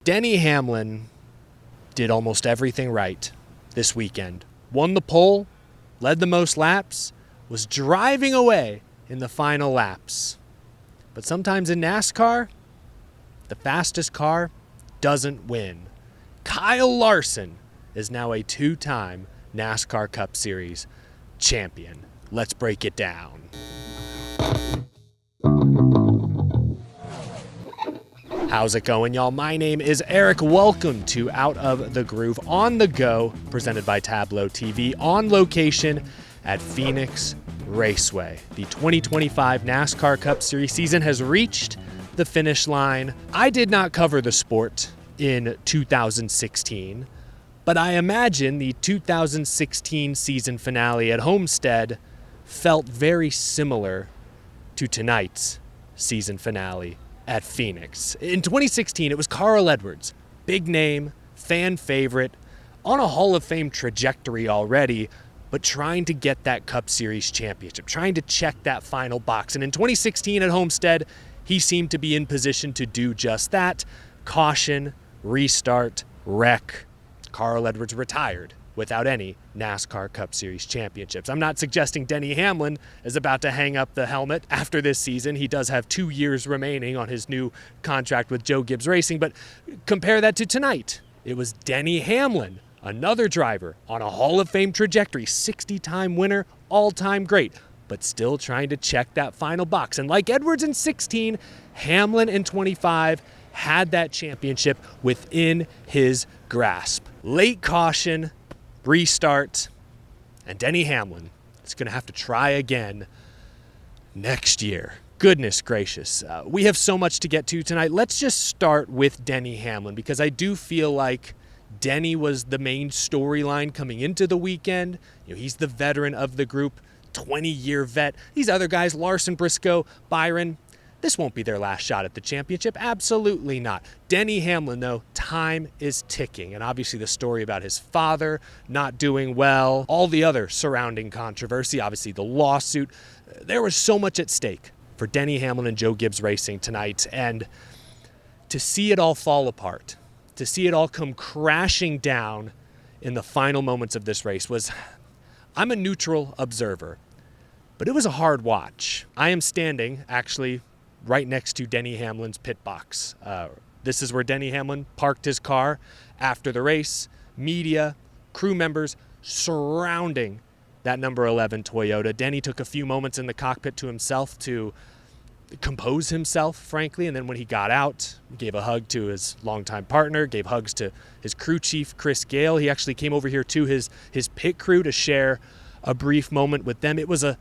Denny Hamlin did almost everything right this weekend. Won the pole, led the most laps, was driving away in the final laps. But sometimes in NASCAR, the fastest car doesn't win. Kyle Larson is now a two-time NASCAR Cup Series champion. Let's break it down. How's it going, y'all? My name is Eric. Welcome to Out of the Groove on the Go, presented by Tableau TV, on location at Phoenix Raceway. The 2025 NASCAR Cup Series season has reached the finish line. I did not cover the sport in 2016, but I imagine the 2016 season finale at Homestead felt very similar to tonight's season finale at Phoenix. In 2016, it was Carl Edwards, big name, fan favorite, on a Hall of Fame trajectory already, but trying to get that Cup Series championship, trying to check that final box. And in 2016 at Homestead, he seemed to be in position to do just that. Caution, restart, wreck. Carl Edwards retired without any NASCAR Cup Series championships. I'm not suggesting Denny Hamlin is about to hang up the helmet after this season. He does have 2 years remaining on his new contract with Joe Gibbs Racing, but compare that to tonight. It was Denny Hamlin, another driver on a Hall of Fame trajectory, 60-time winner, all-time great, but still trying to check that final box. And like Edwards in 16, Hamlin in 25 had that championship within his grasp. Late caution, restart, and Denny Hamlin is going to have to try again next year. Goodness gracious. We have so much to get to tonight. Let's just start with Denny Hamlin, because I do feel like Denny was the main storyline coming into the weekend. You know, he's the veteran of the group, 20-year vet. These other guys, Larson, Briscoe, Byron, this won't be their last shot at the championship. Absolutely not. Denny Hamlin, though, time is ticking. And obviously the story about his father not doing well, all the other surrounding controversy, obviously the lawsuit. There was so much at stake for Denny Hamlin and Joe Gibbs Racing tonight. And to see it all fall apart, to see it all come crashing down in the final moments of this race was, I'm a neutral observer, but it was a hard watch. I am standing, actually, right next to Denny Hamlin's pit box. This is where Denny Hamlin parked his car after the race. Media, crew members surrounding that number 11 Toyota. Denny took a few moments in the cockpit to himself to compose himself, frankly, and then when he got out, gave a hug to his longtime partner, gave hugs to his crew chief, Chris Gale. He actually came over here to his pit crew to share a brief moment with them. It was a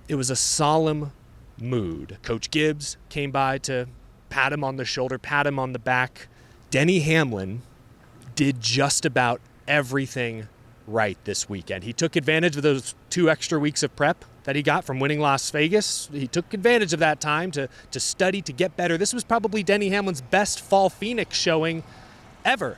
solemn mood. Coach Gibbs came by to pat him on the shoulder, pat him on the back. Denny Hamlin did just about everything right this weekend. He took advantage of those 2 extra weeks of prep that he got from winning Las Vegas. He took advantage of that time to study, to get better. This was probably Denny Hamlin's best fall Phoenix showing ever.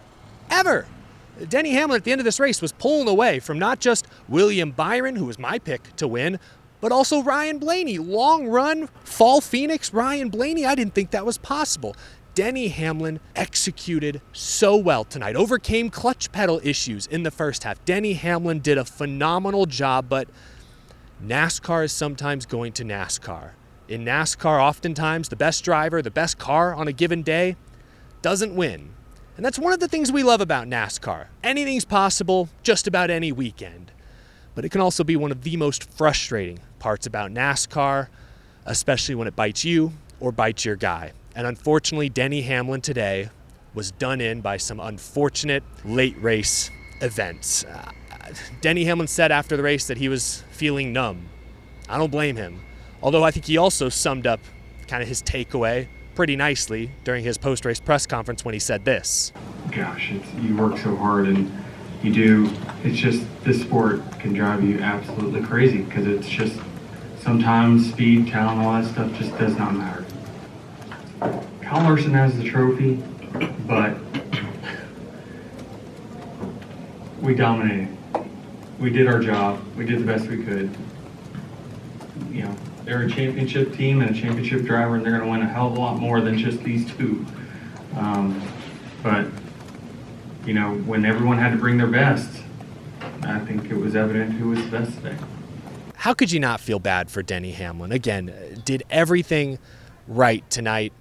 Denny Hamlin at the end of this race was pulling away from not just William Byron, who was my pick to win, but also Ryan Blaney. Long run, fall Phoenix, Ryan Blaney. I didn't think that was possible. Denny Hamlin executed so well tonight, overcame clutch pedal issues in the first half. Denny Hamlin did a phenomenal job, but NASCAR is sometimes going to NASCAR. In NASCAR, oftentimes, the best driver, the best car on a given day doesn't win. And that's one of the things we love about NASCAR. Anything's possible just about any weekend. But it can also be one of the most frustrating parts about NASCAR, especially when it bites you or bites your guy. And unfortunately, Denny Hamlin today was done in by some unfortunate late race events. Denny Hamlin said after the race that he was feeling numb. I don't blame him. Although I think he also summed up kind of his takeaway pretty nicely during his post-race press conference when he said this. Gosh, you work so hard and you do. It's just, this sport can drive you absolutely crazy because it's just, sometimes speed, talent, all that stuff just does not matter. Kyle Larson has the trophy, but we dominated. We did our job. We did the best we could. You know, they're a championship team and a championship driver, and they're going to win a hell of a lot more than just these two. But, when everyone had to bring their best, I think it was evident who was the best today. How could you not feel bad for Denny Hamlin? Again, did everything right tonight.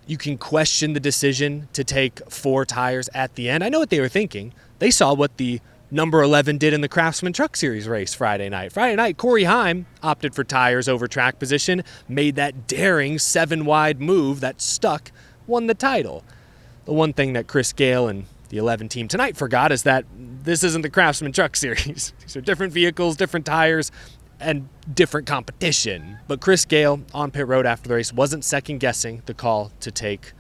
You can question the decision to take 4 tires at the end. I know what they were thinking. They saw what the number 11 did in the Craftsman Truck Series race Friday night. Friday night, Corey Heim opted for tires over track position, made that daring 7-wide move that stuck, won the title. The one thing that Chris Gale and the 11 team tonight forgot is that this isn't the Craftsman Truck Series. These are different vehicles, different tires, and different competition. But Chris Gale on pit road after the race wasn't second-guessing the call to take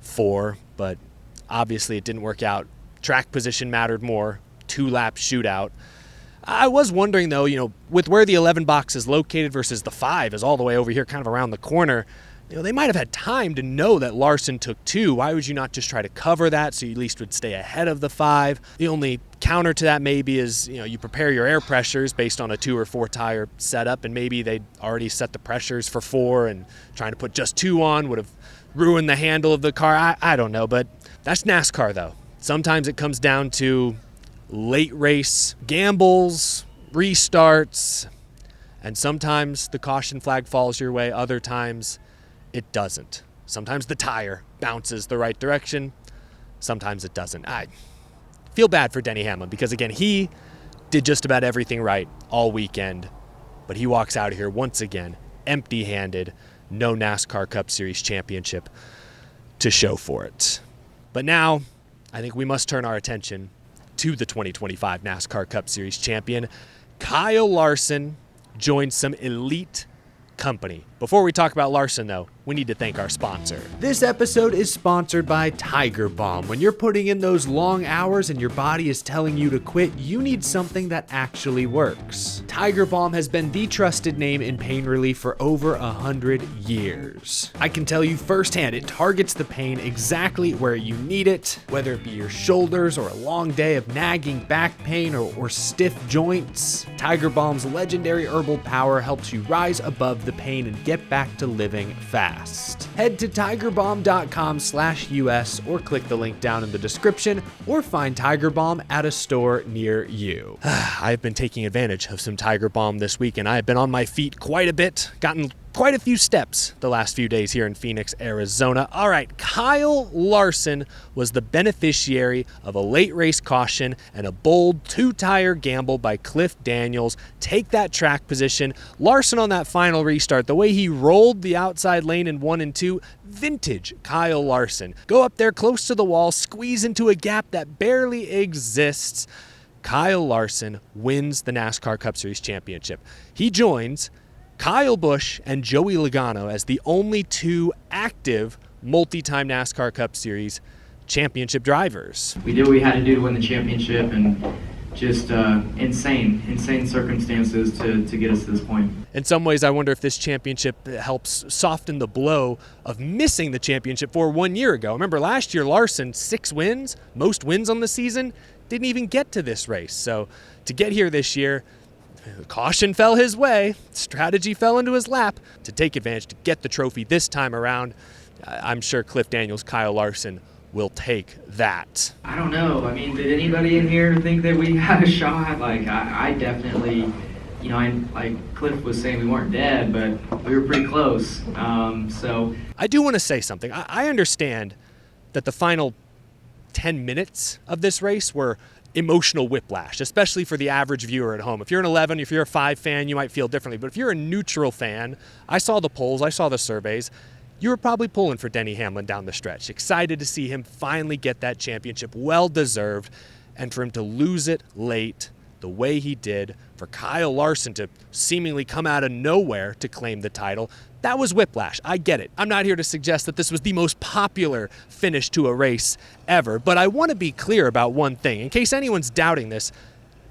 4, but obviously it didn't work out. Track position mattered more. 2-lap shootout. I was wondering, though, with where the 11 box is located versus the 5 is all the way over here, kind of around the corner, they might have had time to know that Larson took 2. Why would you not just try to cover that so you at least would stay ahead of the 5? The only counter to that maybe is, you prepare your air pressures based on a 2 or 4 tire setup, and maybe they'd already set the pressures for 4, and trying to put just 2 on would have ruined the handle of the car. I don't know, but that's NASCAR, though. Sometimes it comes down to late race gambles, restarts, and sometimes the caution flag falls your way. Other times it doesn't. Sometimes the tire bounces the right direction. Sometimes it doesn't. I feel bad for Denny Hamlin because, again, he did just about everything right all weekend, but he walks out of here once again empty-handed, no NASCAR Cup Series championship to show for it. But now I think we must turn our attention to the 2025 NASCAR Cup Series champion. Kyle Larson joined some elite company. Before we talk about Larson, though, we need to thank our sponsor. This episode is sponsored by Tiger Balm. When you're putting in those long hours and your body is telling you to quit, you need something that actually works. Tiger Balm has been the trusted name in pain relief for over 100 years. I can tell you firsthand, it targets the pain exactly where you need it, whether it be your shoulders or a long day of nagging back pain or stiff joints. Tiger Balm's legendary herbal power helps you rise above the pain and get back to living fast. Head to tigerbalm.com/US or click the link down in the description or find Tiger Balm at a store near you. I've been taking advantage of some Tiger Balm this week, and I have been on my feet quite a bit, gotten quite a few steps the last few days here in Phoenix, Arizona. All right, Kyle Larson was the beneficiary of a late race caution and a bold 2-tire gamble by Cliff Daniels. Take that track position. Larson on that final restart, the way he rolled the outside lane in 1 and 2, vintage Kyle Larson. Go up there close to the wall, squeeze into a gap that barely exists. Kyle Larson wins the NASCAR Cup Series championship. He joins Kyle Busch and Joey Logano as the only 2 active multi-time NASCAR Cup Series championship drivers. We did what we had to do to win the championship, and just insane circumstances to get us to this point. In some ways, I wonder if this championship helps soften the blow of missing the championship for 1 year ago. Remember last year, Larson, 6 wins, most wins on the season, didn't even get to this race. So to get here this year, caution fell his way, strategy fell into his lap to take advantage to get the trophy this time around. I'm sure Cliff Daniels, Kyle Larson will take that. I don't know. I mean, did anybody in here think that we had a shot? I definitely, like Cliff was saying, we weren't dead, but we were pretty close. So I do want to say something. I understand that the final 10 minutes of this race were emotional whiplash, especially for the average viewer at home. If you're an 11, if you're a 5 fan, you might feel differently. But if you're a neutral fan, I saw the polls, I saw the surveys, you were probably pulling for Denny Hamlin down the stretch. Excited to see him finally get that championship, well-deserved, and for him to lose it late the way he did, for Kyle Larson to seemingly come out of nowhere to claim the title. That was whiplash. I get it. I'm not here to suggest that this was the most popular finish to a race ever, but I want to be clear about one thing. In case anyone's doubting this,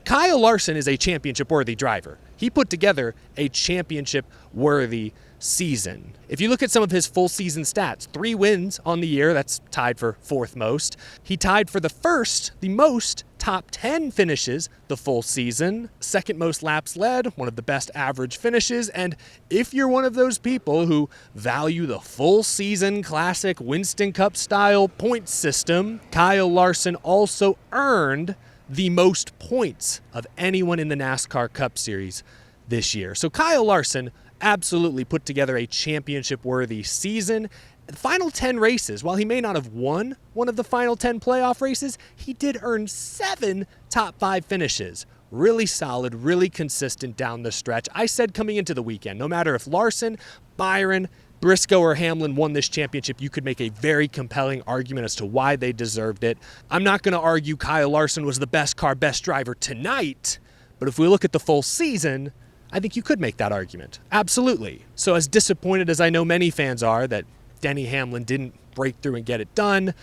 Kyle Larson is a championship-worthy driver. He put together a championship-worthy season. If you look at some of his full season stats, 3 wins on the year, that's tied for 4th most. He tied for the most top 10 finishes the full season, 2nd most laps led, one of the best average finishes, and if you're one of those people who value the full season classic Winston Cup style point system, Kyle Larson also earned the most points of anyone in the NASCAR Cup Series this year. So Kyle Larson absolutely put together a championship-worthy season. The final 10 races, while he may not have won one of the final 10 playoff races, he did earn 7 top 5 finishes. Really solid, really consistent down the stretch. I said coming into the weekend, no matter if Larson, Byron, Briscoe, or Hamlin won this championship, you could make a very compelling argument as to why they deserved it. I'm not going to argue Kyle Larson was the best car, best driver tonight, but if we look at the full season, I think you could make that argument. Absolutely. So as disappointed as I know many fans are that Denny Hamlin didn't break through and get it done,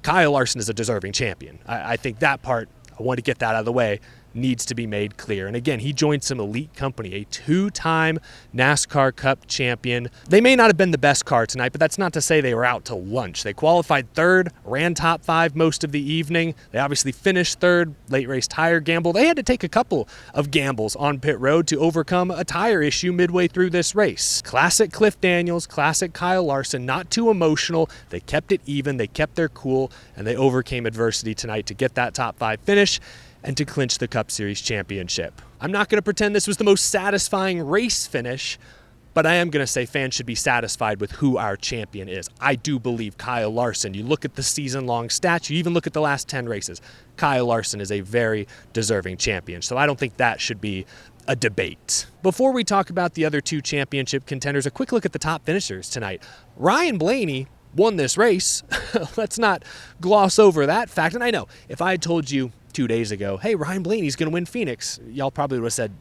Kyle Larson is a deserving champion. I think that part, I want to get that out of the way, needs to be made clear. And again, he joined some elite company, a 2-time NASCAR Cup champion. They may not have been the best car tonight, but that's not to say they were out to lunch. They qualified 3rd, ran top 5 most of the evening. They obviously finished 3rd, late race tire gamble. They had to take a couple of gambles on pit road to overcome a tire issue midway through this race. Classic Cliff Daniels, classic Kyle Larson, not too emotional. They kept it even, they kept their cool, and they overcame adversity tonight to get that top 5 finish and to clinch the Cup Series championship. I'm not going to pretend this was the most satisfying race finish, but I am going to say fans should be satisfied with who our champion is. I do believe Kyle Larson. You look at the season-long stats, you even look at the last 10 races. Kyle Larson is a very deserving champion, so I don't think that should be a debate. Before we talk about the other 2 championship contenders, a quick look at the top finishers tonight. Ryan Blaney won this race. Let's not gloss over that fact. And I know, if I had told you 2 days ago, hey, Ryan Blaney's going to win Phoenix, y'all probably would have said,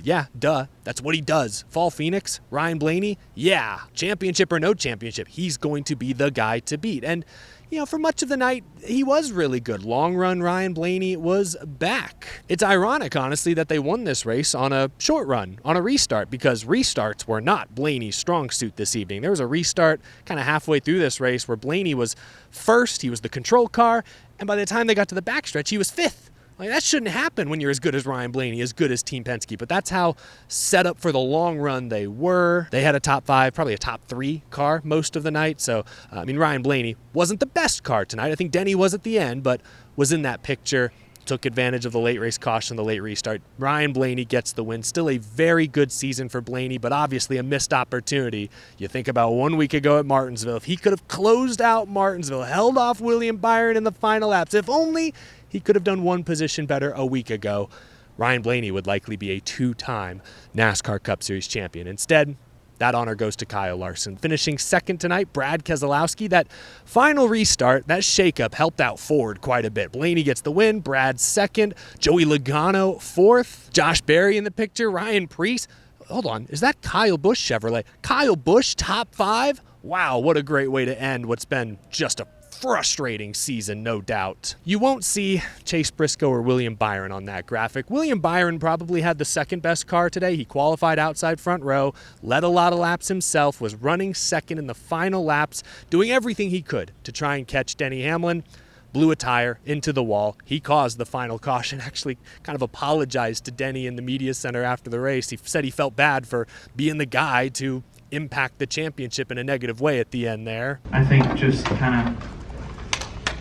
yeah, duh, that's what he does. Fall Phoenix, Ryan Blaney, yeah, championship or no championship, he's going to be the guy to beat. And, you know, for much of the night, he was really good. Long run Ryan Blaney was back. It's ironic, honestly, that they won this race on a short run, on a restart, because restarts were not Blaney's strong suit this evening. There was a restart kind of halfway through this race where Blaney was first, he was the control car, and by the time they got to the backstretch, he was 5th. Like, that shouldn't happen when you're as good as Ryan Blaney, as good as Team Penske, but that's how set up for the long run they were. They had a top 5, probably a top 3 car most of the night, so, Ryan Blaney wasn't the best car tonight. I think Denny was at the end, but was in that picture, took advantage of the late race caution, the late restart. Ryan Blaney gets the win. Still a very good season for Blaney, but obviously a missed opportunity. You think about 1 week ago at Martinsville, if he could have closed out Martinsville, held off William Byron in the final laps, if only he could have done one position better a week ago, Ryan Blaney would likely be a 2-time NASCAR Cup Series champion. Instead, that honor goes to Kyle Larson. Finishing 2nd tonight, Brad Keselowski. That final restart, that shakeup helped out Ford quite a bit. Blaney gets the win, Brad 2nd, Joey Logano 4th, Josh Berry in the picture, Ryan Preece. Hold on, is that Kyle Busch Chevrolet? Kyle Busch, top 5? Wow, what a great way to end what's been just a frustrating season, no doubt. You won't see Chase Briscoe or William Byron on that graphic. William Byron probably had the 2nd best car today. He qualified outside front row, led a lot of laps himself, was running 2nd in the final laps, doing everything he could to try and catch Denny Hamlin. Blew a tire into the wall. He caused the final caution, actually kind of apologized to Denny in the media center after the race. He said he felt bad for being the guy to impact the championship in a negative way at the end there. I think just kind of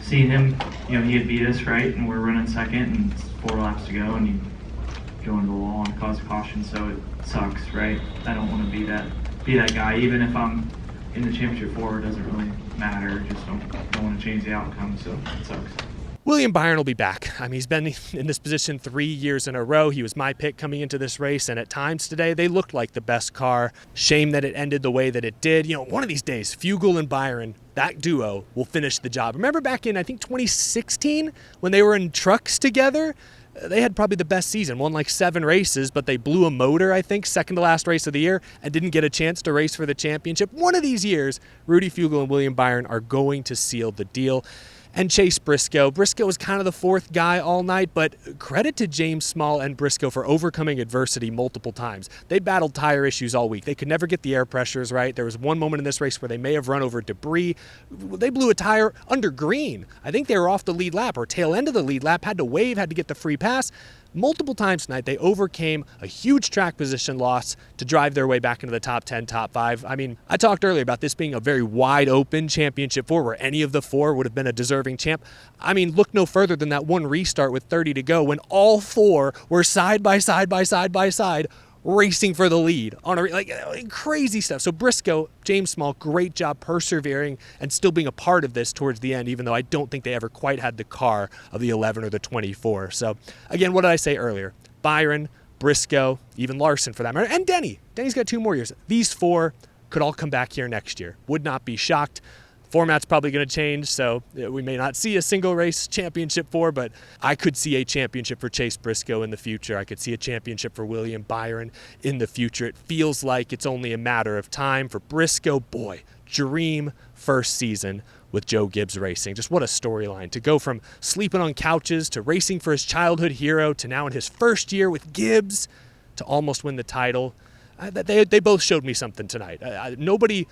seeing him, he had beat us, right? And we're running 2nd and it's 4 laps to go and you go into the wall and cause a caution, so it sucks, right? I don't want to be that guy. Even if I'm in the championship 4, it doesn't really matter. Just don't want to change the outcome, so it sucks. William Byron will be back. He's been in this position 3 years in a row. He was my pick coming into this race, and at times today, they looked like the best car. Shame that it ended the way that it did. One of these days, Fugel and Byron, that duo will finish the job. Remember back in, I think, 2016, when they were in trucks together? They had probably the best season, won like 7 races, but they blew a motor, I think, 2nd to last race of the year, and didn't get a chance to race for the championship. One of these years, Rudy Fugel and William Byron are going to seal the deal. and Chase Briscoe. Briscoe was kind of the fourth guy all night, but credit to James Small and Briscoe for overcoming adversity multiple times. They battled tire issues all week. They could never get the air pressures right. There was one moment in this race where they may have run over debris. They blew a tire under green. I think they were off the lead lap or tail end of the lead lap, had to wave, had to get the free pass. Multiple times tonight, they overcame a huge track position loss to drive their way back into the top 10, top 5. I mean, I talked earlier about this being a very wide open championship four where any of the four would have been a deserving champ. I mean, look no further than that one restart with 30 to go when all four were side by side by side by side racing for the lead on crazy stuff. So Briscoe, James Small, great job persevering and still being a part of this towards the end, even though I don't think they ever quite had the car of the 11 or the 24. So again, what did I say earlier? Byron, Briscoe, even Larson for that matter, and Denny. Denny's got 2 more years. These 4 could all come back here next year. Would not be shocked. Format's probably going to change, so we may not see a single race championship for, but I could see a championship for Chase Briscoe in the future. I could see a championship for William Byron in the future. It feels like it's only a matter of time for Briscoe. Boy, dream first season with Joe Gibbs Racing. Just what a storyline to go from sleeping on couches to racing for his childhood hero to now in his first year with Gibbs to almost win the title. They both showed me something tonight. Nobody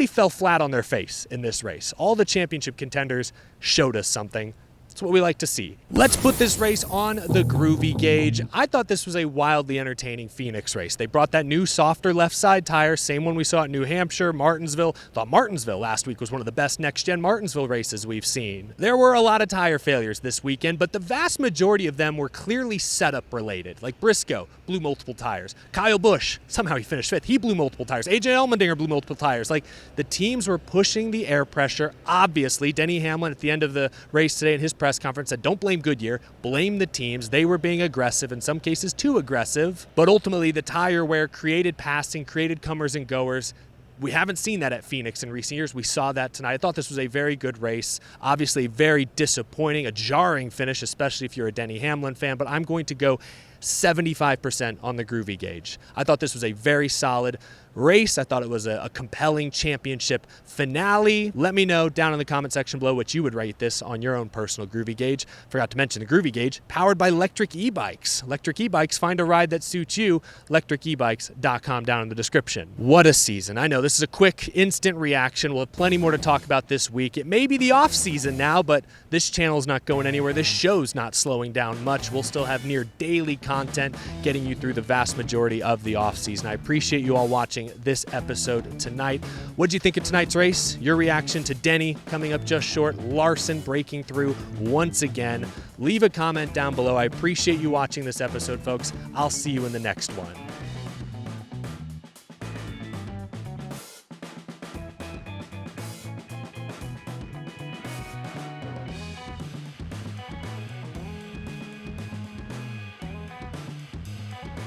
fell flat on their face in this race. All the championship contenders showed us something. That's what we like to see. Let's put this race on the Groovy gauge. I thought this was a wildly entertaining Phoenix race. They brought that new softer left side tire, same one we saw at New Hampshire, Martinsville. Thought Martinsville last week was one of the best next-gen Martinsville races we've seen. There were a lot of tire failures this weekend, but the vast majority of them were clearly setup related. Like Briscoe blew multiple tires. Kyle Busch, somehow he finished 5th. He blew multiple tires. AJ Allmendinger blew multiple tires. Like the teams were pushing the air pressure. Obviously, Denny Hamlin at the end of the race today in his press conference said, don't blame Goodyear, blame the teams. They were being aggressive, in some cases too aggressive, but ultimately the tire wear created passing, created comers and goers. We haven't seen that at Phoenix in recent years. We saw that tonight. I thought this was a very good race. Obviously very disappointing, a jarring finish, especially if you're a Denny Hamlin fan, but I'm going to go 75% on the Groovy gauge. I thought this was a very solid race. I thought it was a compelling championship finale. Let me know down in the comment section below what you would rate this on your own personal Groovy gauge. Forgot to mention the Groovy gauge, powered by electric e-bikes. Electric e-bikes, find a ride that suits you. electricebikes.com down in the description. What a season. I know this is a quick, instant reaction. We'll have plenty more to talk about this week. It may be the off season now, but this channel's not going anywhere. This show's not slowing down much. We'll still have near daily content getting you through the vast majority of the off season. I appreciate you all watching this episode tonight. What did you think of tonight's race? Your reaction to Denny coming up just short, Larson breaking through once again. Leave a comment down below. I appreciate you watching this episode, folks. I'll see you in the next one.